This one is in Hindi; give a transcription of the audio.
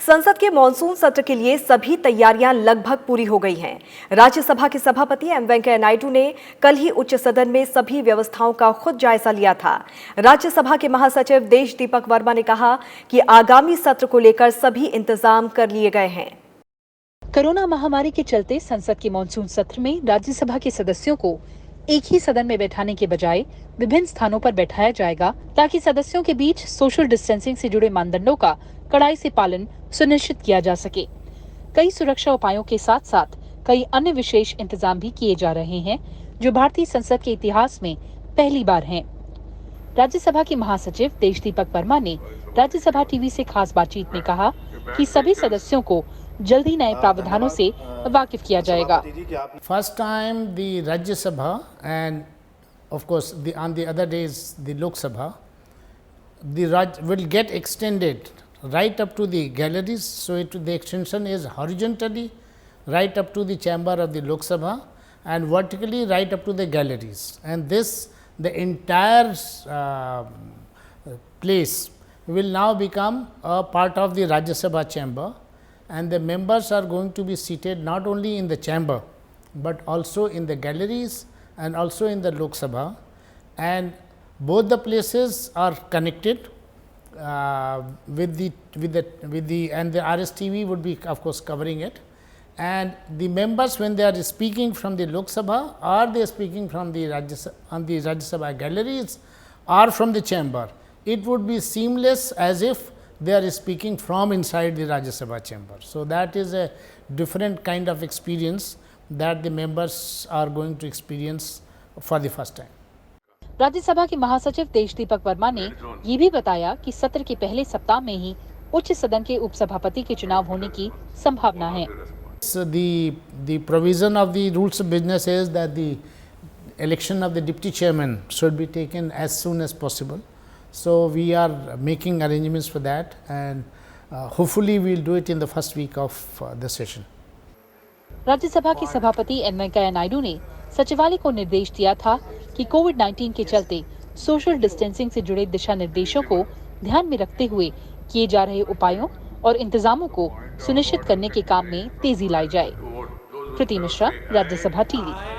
संसद के मॉनसून सत्र के लिए सभी तैयारियां लगभग पूरी हो गई हैं। राज्यसभा के सभापति एम वेंकैया नायडू ने कल ही उच्च सदन में सभी व्यवस्थाओं का खुद जायजा लिया था। राज्यसभा के महासचिव देश दीपक वर्मा ने कहा कि आगामी सत्र को लेकर सभी इंतजाम कर लिए गए हैं। कोरोना महामारी के चलते संसद के मॉनसून सत्र में राज्यसभा के सदस्यों को एक ही सदन में बैठाने के बजाय विभिन्न स्थानों पर बैठाया जाएगा, ताकि सदस्यों के बीच सोशल डिस्टेंसिंग से जुड़े मानदंडों का कड़ाई से पालन सुनिश्चित किया जा सके। कई सुरक्षा उपायों के साथ साथ कई अन्य विशेष इंतजाम भी किए जा रहे हैं, जो भारतीय संसद के इतिहास में पहली बार हैं। राज्यसभा के महासचिव देश दीपक वर्मा ने राज्यसभा टीवी से खास बातचीत में कहा कि सभी सदस्यों को जल्दी नए प्रावधानों से वाकिफ किया जाएगा। First time the Rajya Sabha and of course on the other days the Lok Sabha, the Raj will get extended right up to the galleries. So the extension is horizontally right up to the chamber of the Lok Sabha and vertically right up to the galleries. And this the entire place will now become a part of the Rajya Sabha chamber. And the members are going to be seated not only in the chamber, but also in the galleries and also in the Lok Sabha, and both the places are connected with the and the RSTV would be of course covering it, and the members when they are speaking from the Lok Sabha or they are speaking from the Rajya Sabha galleries or from the chamber, it would be seamless as if they are speaking from inside the Rajya Sabha chamber. So that is a different kind of experience that the members are going to experience for the first time. Rajya Sabha के महासचिव देश दीपक वर्मा ने ये भी बताया कि सत्र के पहले सप्ताह में ही उच्च सदन के उपसभापति के चुनाव होने की संभावना है। So the provision of the rules of business is that the election of the deputy chairman should be taken as soon as possible. So we are making arrangements for that, and hopefully we will do it in the first week of the session. Rajya Sabha के सभापति एम वेंकैया नायडू ने सचिवालय को निर्देश दिया था कि कोविड-19 के चलते सोशल डिस्टेंसिंग से जुड़े दिशा निर्देशों को ध्यान में रखते हुए किए जा रहे उपायों और इंतजामों को सुनिश्चित करने के काम में तेजी लाई जाए। प्रीति मिश्रा, राज्यसभा टीवी।